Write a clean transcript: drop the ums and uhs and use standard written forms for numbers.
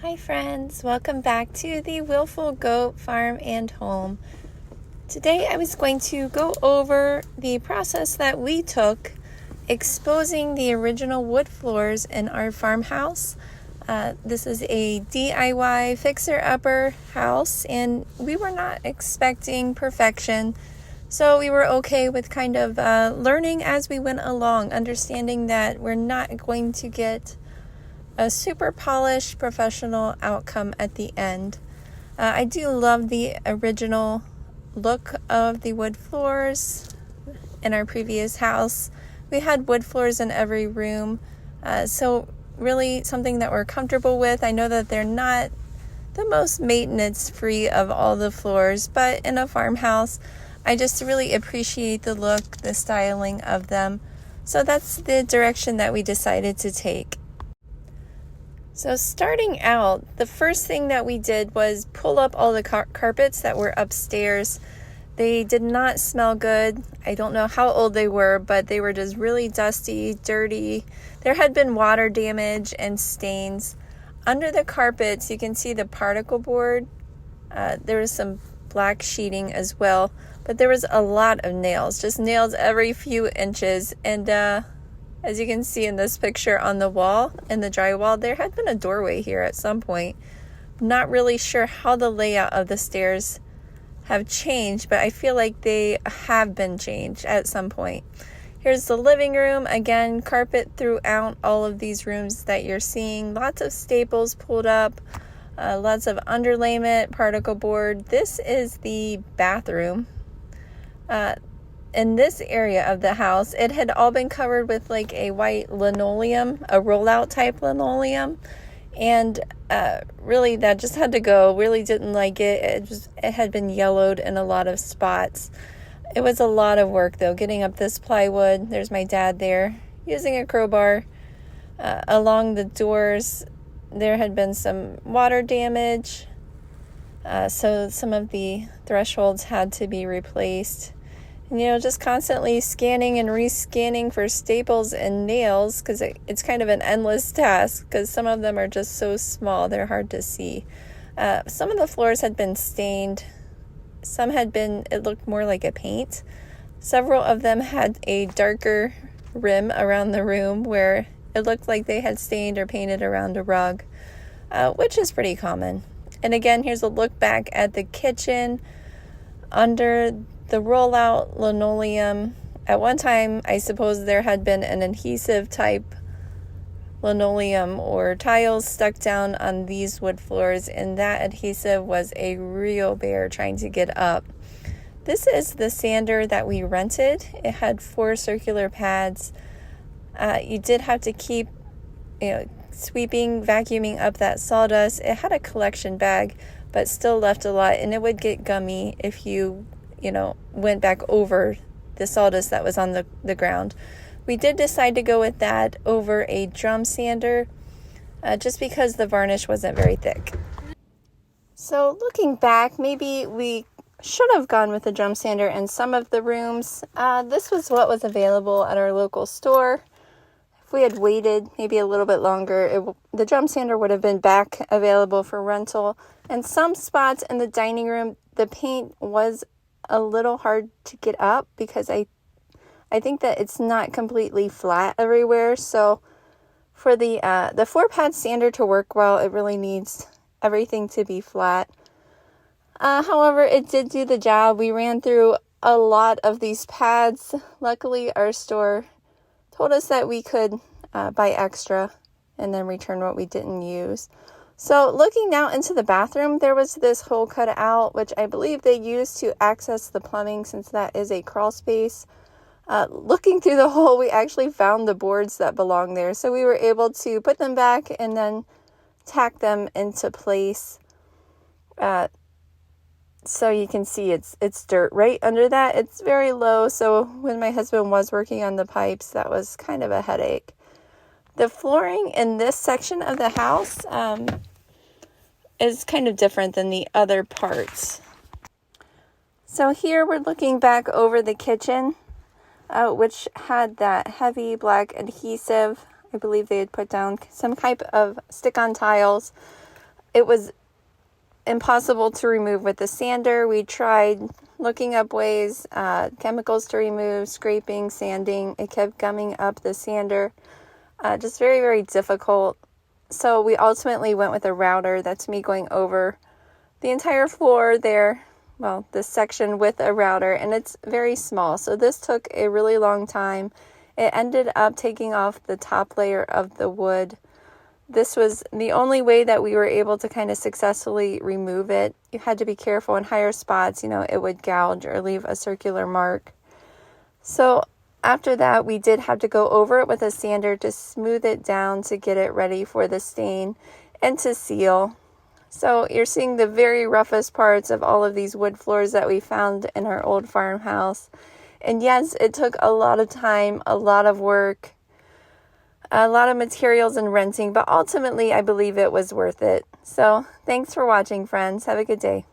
Hi friends, welcome back to the Willful Goat Farm and Home. Today I was going to go over the process that we took exposing the original wood floors in our farmhouse. This is a DIY fixer-upper house and we were not expecting perfection. So we were okay with kind of learning as we went along, understanding that we're not going to get a super polished professional outcome at the end. I do love the original look of the wood floors in our previous house. We had wood floors in every room, so really something that we're comfortable with. I know that they're not the most maintenance free of all the floors, but in a farmhouse, I just really appreciate the look, the styling of them. So that's the direction that we decided to take. So starting out, the first thing that we did was pull up all the carpets that were upstairs. They did not smell good. I don't know how old they were, but they were just really dusty, dirty. There had been water damage and stains. Under the carpets, you can see the particle board. There was some black sheeting as well, but there was a lot of nails, just nails every few inches. And as you can see in this picture on the wall, in the drywall, there had been a doorway here at some point. Not really sure how the layout of the stairs have changed, but I feel like they have been changed at some point. Here's the living room. Again, carpet throughout all of these rooms that you're seeing. Lots of staples pulled up, lots of underlayment, particle board. This is the bathroom. In this area of the house, it had all been covered with like a white linoleum, a rollout type linoleum. And really that just had to go. Really didn't like it. It had been yellowed in a lot of spots. It was a lot of work though, getting up this plywood. There's my dad there using a crowbar. Along the doors, there had been some water damage. So some of the thresholds had to be replaced. Just constantly scanning and rescanning for staples and nails because it's kind of an endless task because some of them are just so small, they're hard to see. Some of the floors had been stained. Some had been, it looked more like a paint. Several of them had a darker rim around the room where it looked like they had stained or painted around a rug, which is pretty common. And again, here's a look back at the kitchen. Under the rollout linoleum, at one time, I suppose there had been an adhesive type linoleum or tiles stuck down on these wood floors, and that adhesive was a real bear trying to get up. This is the sander that we rented. It had 4 circular pads. You did have to keep, sweeping, vacuuming up that sawdust. It had a collection bag, but still left a lot, and it would get gummy if you went back over the sawdust that was on the ground. We did decide to go with that over a drum sander just because the varnish wasn't very thick. So looking back, maybe we should have gone with a drum sander in some of the rooms. This was what was available at our local store. If we had waited maybe a little bit longer, the drum sander would have been back available for rental. And some spots in the dining room, the paint was a little hard to get up because I think that it's not completely flat everywhere. So for the 4-pad sander to work well, it really needs everything to be flat. However, it did do the job. We ran through a lot of these pads. Luckily, our store told us that we could buy extra and then return what we didn't use. So looking now into the bathroom, there was this hole cut out, which I believe they used to access the plumbing since that is a crawl space. Looking through the hole, we actually found the boards that belong there. So we were able to put them back and then tack them into place. So you can see it's dirt right under that. It's very low. So when my husband was working on the pipes, that was kind of a headache. The flooring in this section of the house is kind of different than the other parts. So here we're looking back over the kitchen, which had that heavy black adhesive. I believe they had put down some type of stick-on tiles. It was impossible to remove with the sander. We tried looking up ways, chemicals to remove, scraping, sanding. It kept gumming up the sander. Just very, very difficult. So we ultimately went with a router. That's me going over the entire floor there, well, this section with a router, and it's very small. So this took a really long time. It ended up taking off the top layer of the wood. This was the only way that we were able to kind of successfully remove it. You had to be careful in higher spots, it would gouge or leave a circular mark. So after that, we did have to go over it with a sander to smooth it down to get it ready for the stain and to seal. So you're seeing the very roughest parts of all of these wood floors that we found in our old farmhouse. And yes, it took a lot of time, a lot of work, a lot of materials and renting, but ultimately I believe it was worth it. So thanks for watching, friends. Have a good day.